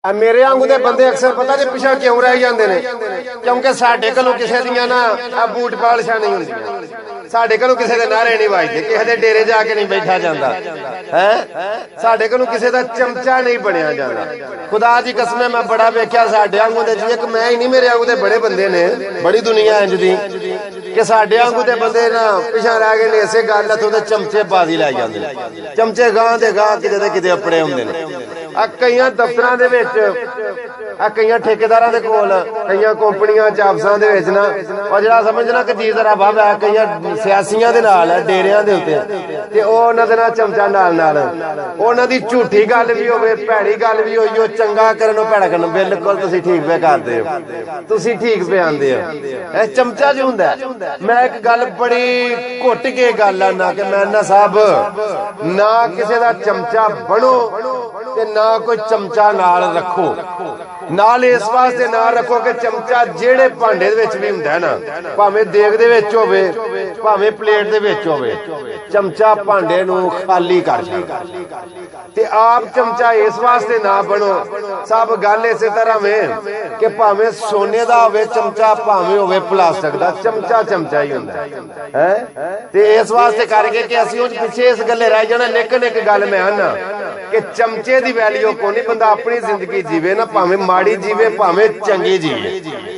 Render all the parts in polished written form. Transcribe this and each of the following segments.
मेरे आंगू दे बंदे अक्सर पता जे पिछा क्यों रह जाते हैं क्योंकि साडे कोलों किसी दियां ना बूट पालिशां नहीं हुंदियां साडे कोलों किसी दे नारे नहीं वजदे किसी दे डेरे जाके नहीं बैठा जांदा है साडे कोलों किसी दा चमचा नहीं बनिया जांदा। खुदा दी कसम मैं बड़ा वेख्या साडे आंगू दे एक मैं ही नहीं मेरे आंगू दे बड़े बंदे ने बड़ी दुनिया इंज दी कि साडे आंगू दे बंदे ना पिछा रह गए ने इसे गल तो चमचे बाजी लै जांदे ने चमचे गां दे गां किते दे किते अपने हुंदे ने कई दफ्तरां दे विच कई ठेकेदारां दे कोल कई कंपनियां चाफसां दे विच ना और जिहड़ा समझना कि जी जरा बाबा है कई सियासियां दे नाल डेरियां दे उत्ते ते ओह उहनां दे नाल चमचा नाल नाल उहनां दी झूठी गल भी होवे भैड़ी गल भी होई चंगा करनो भैड़ा करनो बिल्कुल तुसीं ठीक पे करदे हो तुसीं ठीक पे आंदे हो ए चमचा जो हुंदा मैं एक गल बड़ी घुट के गल आना कि मैं ना साहब ना किसी दा चमचा बनो ते ना कोई चमचा नाल रखो नाल इस वास्ते ना रखो कि चमचा जेड़े भांडे दे विच भी हुंदा ना भावें देग दे विच होवे भावें प्लेट दे विच होवे चमचा भांडे नूं खाली कर छड्डदा ते आप चमचा इस वास्ते ना बनो सब गल इस तरह में कि भावें सोने दा होवे चमचा भावें होवे प्लास्टिक दा चमचा चमचा ही हुंदा है ते इस वास्ते करके कि असीं उस पिछे इस गल्ले रह जाना। लेकिन एक गल मैं आना कि चमचे दी वैल्यू कोई बंदा अपनी जिंदगी जीवे ना भावें माड़ी जीवे भावें चंगी जीवे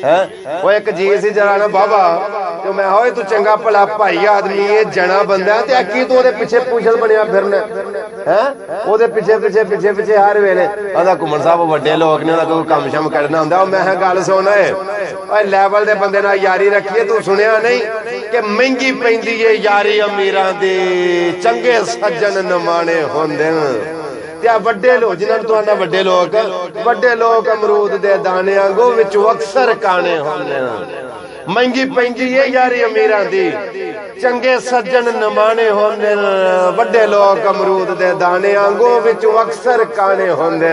है वो एक जी सी जरा ना बाबा तो मैं होए तू चंगा भला भाई आदमी है जना बंदा ते की तू ओदे पिछे पूछल बनया फिरना है ओदे पिछे पिछे पिछे पिछे हर वेले आंदा घुमन साहब वड्डे लोग ने कोई कम शम करना हुंदा मैं गल सुन ओए लेवल दे बंदे नाल यारी रखिए तू सुनिया नहीं कि महंगी पैंदी है यारी अमीरां दी चंगे सज्जन नमाणे हुंदे वड्डे लोग जिन्हां तू आंदा वड्डे लोग अमरूद दे दाने आंगू विचों अक्सर काने हुंदे महंगी पैंदी है यारी अमीरां दी चंगे सज्जन नमाणे हुंदे वड्डे लोग अमरूद दे दाने आंगू विचों अक्सर काने हुंदे।